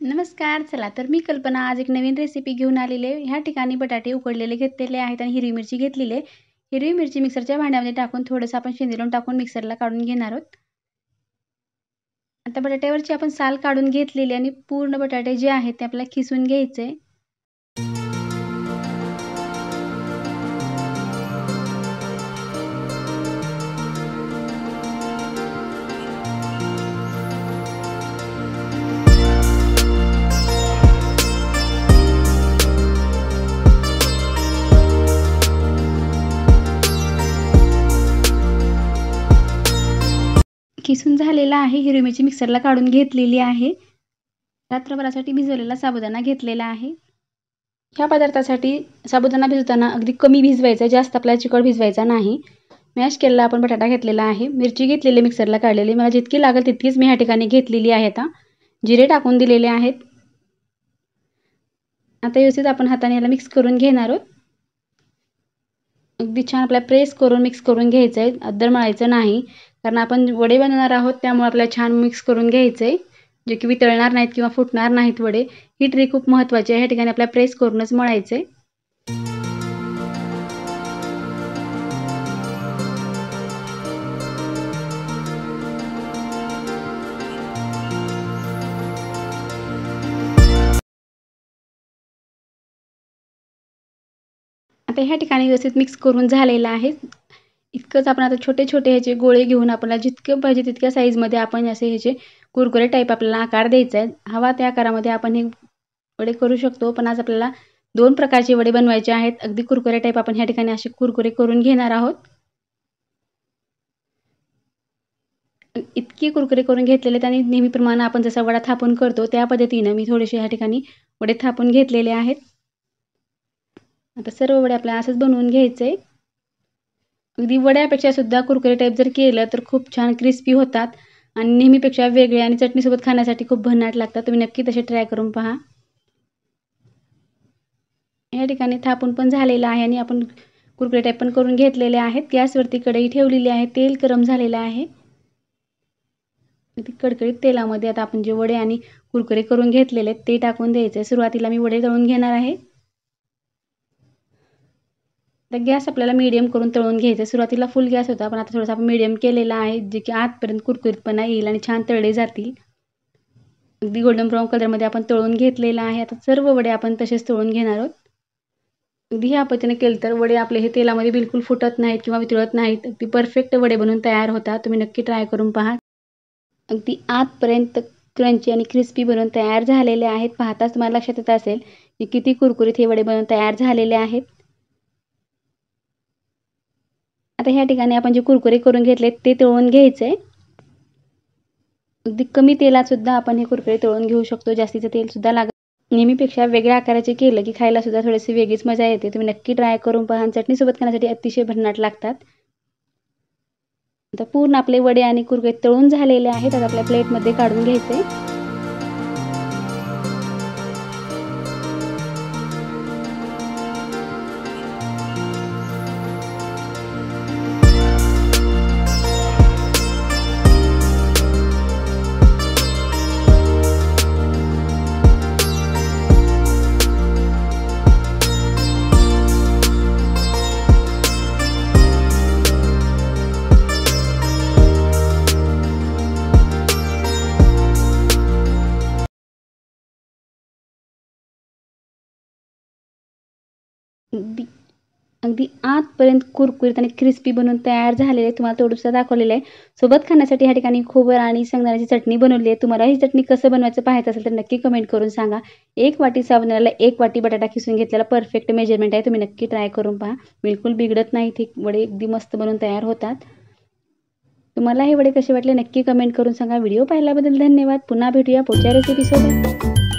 नमस्कार. चला तर मी कल्पना आज एक नवीन रेसिपी घेऊन आलेली आहे. ह्या ठिकाणी बटाटे उकडलेले घेतलेले आहेत आणि हिरवी मिरची घेतलेली आहे. हिरवी मिरची मिक्सरच्या भांड्यामध्ये टाकून थोडंसं आपण शेंदूर टाकून मिक्सरला काढून घेणार आहोत. आता बटाट्यावरची आपण साल काढून घेतलेली आणि पूर्ण बटाटे जे आहेत ते आपल्याला खिसून घ्यायचे. खिसून झालेला आहे. हिरवी मिरची मिक्सरला काढून घेतलेली आहे. रात्रभरासाठी भिजवलेला साबुदाणा घेतलेला आहे. ह्या पदार्थासाठी साबुदाणा भिजवताना अगदी कमी भिजवायचा, जास्त आपल्याला चिकट भिजवायचा नाही. मॅश केलेला आपण बटाटा घेतलेला आहे. मिरची घेतलेली मिक्सरला काढलेली. मला जितकी लागेल तितकीच मी ह्या ठिकाणी घेतलेली आहे. आता जिरे टाकून दिलेले आहेत. आता व्यवस्थित आपण हाताने याला मिक्स करून घेणार आहोत. अगदी छान आपल्याला प्रेस करून मिक्स करून घ्यायचं आहे. अद्दर मळायचं नाही, कारण आपण वडे बनवणार आहोत, त्यामुळे आपल्याला छान मिक्स करून घ्यायचं आहे, जे की वितळणार नाहीत किंवा फुटणार नाहीत वडे. ही ट्रिक खूप महत्त्वाची आहे. ह्या ठिकाणी आपल्याला प्रेस करूनच मळायचं आहे. आता ह्या ठिकाणी व्यवस्थित मिक्स करून झालेलं आहे. इतकंच आपण आता छोटे छोटे ह्याचे गोळे घेऊन आपल्याला जितकं पाहिजे तितक्या साईजमध्ये आपण असे ह्याचे कुरकुरे टाईप आपल्याला आकार द्यायचा आहे. हवा त्या आकारामध्ये आपण हे वडे करू शकतो. पण आज आपल्याला 2 प्रकारचे वडे बनवायचे आहेत. अगदी कुरकुरे टाईप आपण ह्या ठिकाणी असे कुरकुरे करून घेणार आहोत. इतके कुरकुरे करून घेतलेले आणि नेहमीप्रमाणे आपण जसा वडा थापून करतो त्या पद्धतीने मी थोडेसे ह्या ठिकाणी वडे थापून घेतलेले आहेत. आता सर्व वडे आपल्याला असंच बनवून घ्यायचे. अगदी वड्यापेक्षा सुद्धा कुरकुरे टाईप जर केलं तर खूप छान क्रिस्पी होतात आणि नेहमीपेक्षा वेगळे आणि चटणीसोबत खाण्यासाठी खूप भन्नाट लागतात. तुम्ही नक्की तसे ट्राय करून पहा. या ठिकाणी थापून पण झालेलं आहे आणि आपण कुरकुरे टाईप पण करून घेतलेले आहेत. गॅसवरती कढई ठेवलेली आहे. तेल गरम झालेलं आहे. कडकडीत तेलामध्ये आता आपण जे वडे आणि कुरकुरे करून घेतलेले आहेत ते टाकून द्यायचे. सुरुवातीला मी वडे तळून घेणार आहे. तर गॅस आपल्याला मीडियम करून तळून घ्यायचं. सुरुवातीला फुल गॅस होता, पण आता थोडासा आपण मीडियम केलेला आहे, जे की आतपर्यंत कुरकुरीतपणा येईल आणि छान तळले जातील. अगदी गोल्डन ब्राऊन कलरमध्ये आपण तळून घेतलेला आहे. आता सर्व वडे आपण तसेच तळून घेणार आहोत. अगदी ह्या पद्धतीने केलं तर वडे आपले हे तेलामध्ये बिलकुल फुटत नाहीत किंवा वितळत नाहीत. अगदी परफेक्ट वडे बनून तयार होतात. तुम्ही नक्की ट्राय करून पहा. अगदी आतपर्यंत क्रंची आणि क्रिस्पी बनून तयार झालेले आहेत. पाहताच तुम्हाला लक्षात येत असेल की किती कुरकुरीत हे वडे बनून तयार झालेले आहेत. आता ह्या ठिकाणी आपण जे कुरकुरे करून घेतले ते तळून घ्यायचे. अगदी कमी तेलात सुद्धा आपण हे कुरकुरे तळून घेऊ शकतो. जास्तीचं तेल सुद्धा लागत. नेहमीपेक्षा वेगळ्या आकाराचे केलं की खायला सुद्धा थोडीशी वेगळीच मजा येते. तुम्ही नक्की ट्राय करून पहा. चटणीसोबत खाण्यासाठी अतिशय भन्नाट लागतात. आता पूर्ण आपले वडे आणि कुरकुरे तळून झालेले आहेत. आता आपल्या प्लेटमध्ये काढून घ्यायचे. अगदी आतपर्यंत कुरकुरीत आणि क्रिस्पी बनून तयार झालेले. तुम्हाला थोडंसं दाखवलेलं आहे. सोबत खाण्यासाठी ह्या ठिकाणी खोबरं आणि शेंगदाण्याची चटणी बनवली आहे. तुम्हाला ही चटणी कसं बनवायचं पाहायचं असेल तर नक्की कमेंट करून सांगा. 1 वाटी साबुदाण्याला 1 वाटी बटाटा खिसून घेतलेला परफेक्ट मेजरमेंट आहे. तुम्ही नक्की ट्राय करून पहा. बिलकुल बिघडत नाही. हे वडे अगदी मस्त बनून तयार होतात. तुम्हाला हे वडे कसे वाटले नक्की कमेंट करून सांगा. व्हिडिओ पाहिल्याबद्दल धन्यवाद. पुन्हा भेटूया पुढच्या रेसिपीसोबत.